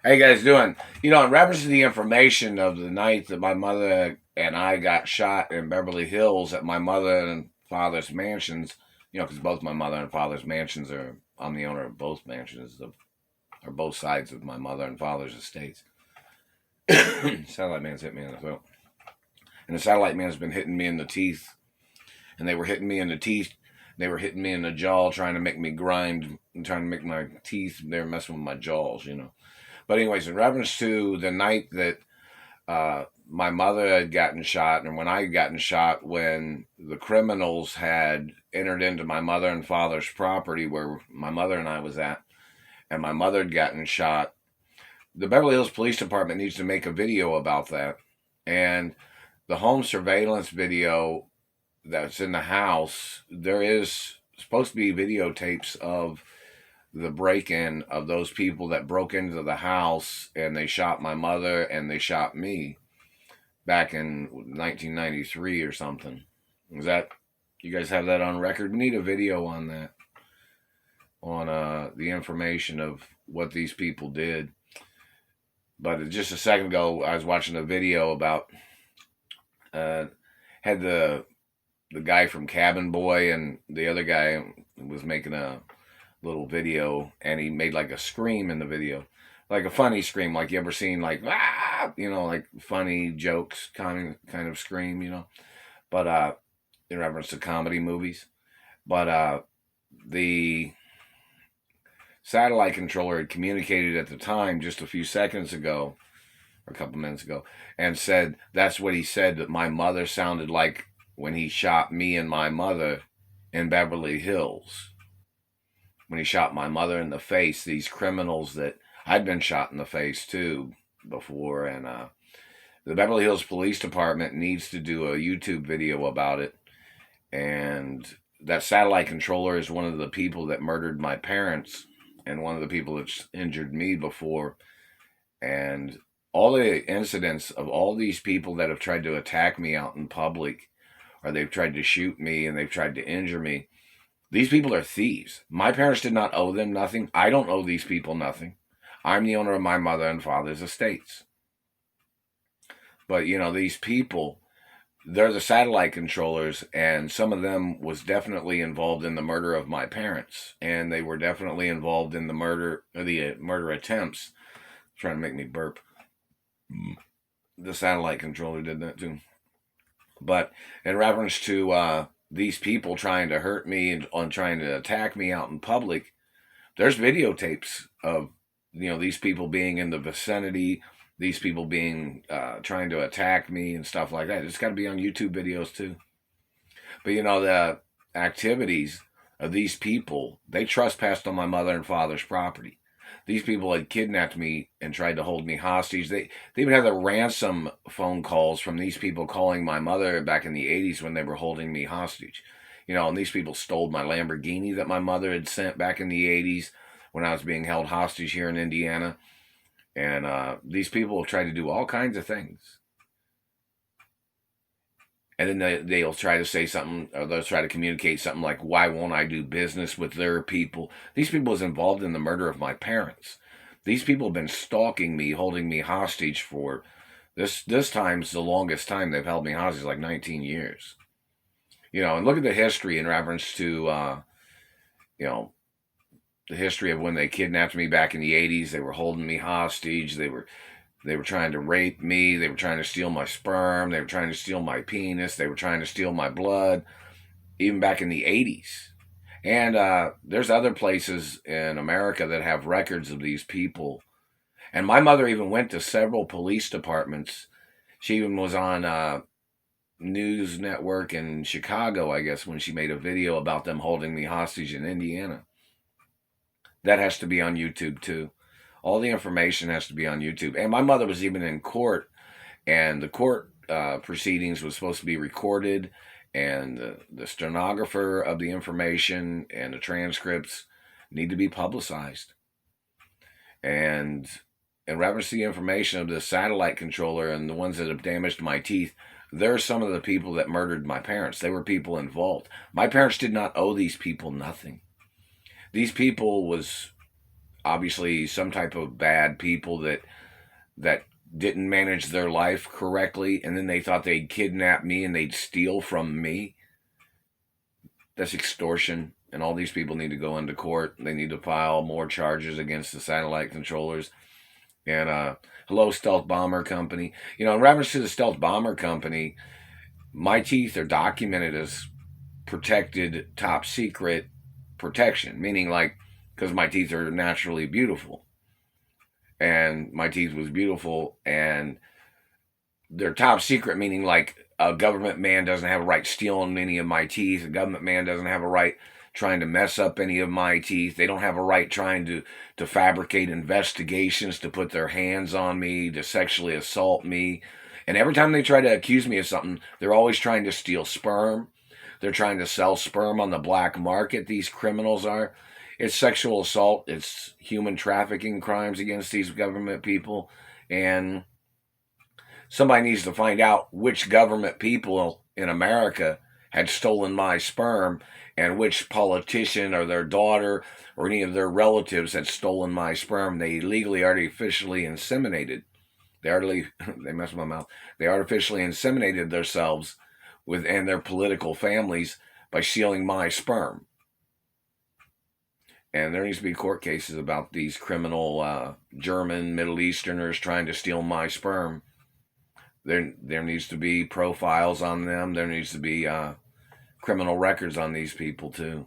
How you guys doing? In reference to the information of the night that my mother and I got shot in Beverly Hills at my mother and father's mansions, because both my mother and father's mansions are, I'm the owner of both mansions, or both sides of my mother and father's estates. Satellite man's hit me in the throat. And the satellite man's been hitting me in the teeth. And they were hitting me in the teeth. They were hitting me in the jaw, trying to make me grind, and trying to make my teeth, they were messing with my jaws. But anyways, in reference to the night that my mother had gotten shot, and when I had gotten shot, when the criminals had entered into my mother and father's property where my mother and I was at, and my mother had gotten shot, the Beverly Hills Police Department needs to make a video about that. And the home surveillance video that's in the house, there is supposed to be videotapes of the break-in of those people that broke into the house and they shot my mother and they shot me back in 1993 or something. Is that, you guys have that on record? We need a video on that, on the information of what these people did. But just a second ago, I was watching a video about had the guy from Cabin Boy, and the other guy was making a little video, and he made like a scream in the video, like a funny scream, like you ever seen, like like funny jokes kind of scream, but in reference to comedy movies. But the satellite controller had communicated at the time, just a few seconds ago, or a couple minutes ago, and said that's what he said, that my mother sounded like when he shot me and my mother in Beverly Hills. When he shot my mother in the face, these criminals that I'd been shot in the face too before, and the Beverly Hills Police Department needs to do a YouTube video about it. And that satellite controller is one of the people that murdered my parents, and one of the people that's injured me before. And all the incidents of all these people that have tried to attack me out in public, or they've tried to shoot me and they've tried to injure me, these people are thieves. My parents did not owe them nothing. I don't owe these people nothing. I'm the owner of my mother and father's estates. But, these people, they're the satellite controllers, and some of them was definitely involved in the murder of my parents. And they were definitely involved in the murder attempts. Trying to make me burp. The satellite controller did that too. But in reference to these people trying to hurt me and on trying to attack me out in public, there's videotapes of these people being in the vicinity, these people being trying to attack me and stuff like that. It's got to be on YouTube videos too. But the activities of these people, they trespassed on my mother and father's property. These people had kidnapped me and tried to hold me hostage. They even had the ransom phone calls from these people calling my mother back in the 80s when they were holding me hostage. And these people stole my Lamborghini that my mother had sent back in the 80s when I was being held hostage here in Indiana. And these people have tried to do all kinds of things. And then they'll try to say something, or they'll try to communicate something like, why won't I do business with their people? These people was involved in the murder of my parents. These people have been stalking me, holding me hostage for, this time's the longest time they've held me hostage, like 19 years. And look at the history in reference to, the history of when they kidnapped me back in the 80s. They were holding me hostage. They were trying to rape me. They were trying to steal my sperm. They were trying to steal my penis. They were trying to steal my blood, even back in the 80s. And there's other places in America that have records of these people. And my mother even went to several police departments. She even was on News Network in Chicago, I guess, when she made a video about them holding me hostage in Indiana. That has to be on YouTube too. All the information has to be on YouTube. And my mother was even in court, and the court proceedings was supposed to be recorded, and the stenographer of the information and the transcripts need to be publicized. And in reference to the information of the satellite controller and the ones that have damaged my teeth, they're some of the people that murdered my parents. They were people involved. My parents did not owe these people nothing. These people was obviously some type of bad people that didn't manage their life correctly, and then they thought they'd kidnap me and they'd steal from me. That's extortion, and all these people need to go into court. They need to file more charges against the satellite controllers. And hello, Stealth Bomber Company. You know, in reference to the Stealth Bomber Company, my teeth are documented as protected top secret protection, meaning like because my teeth are naturally beautiful, and my teeth was beautiful, and they're top secret, meaning like a government man doesn't have a right stealing any of my teeth. A government man doesn't have a right trying to mess up any of my teeth. They don't have a right trying to fabricate investigations to put their hands on me, to sexually assault me. And every time they try to accuse me of something, they're always trying to steal sperm. They're trying to sell sperm on the black market, these criminals are. It's sexual assault. It's human trafficking crimes against these government people. And somebody needs to find out which government people in America had stolen my sperm and which politician or their daughter or any of their relatives had stolen my sperm. They illegally artificially inseminated. They messed with my mouth. They artificially inseminated themselves and their political families by stealing my sperm. And there needs to be court cases about these criminal German Middle Easterners trying to steal my sperm. There needs to be profiles on them. There needs to be criminal records on these people too.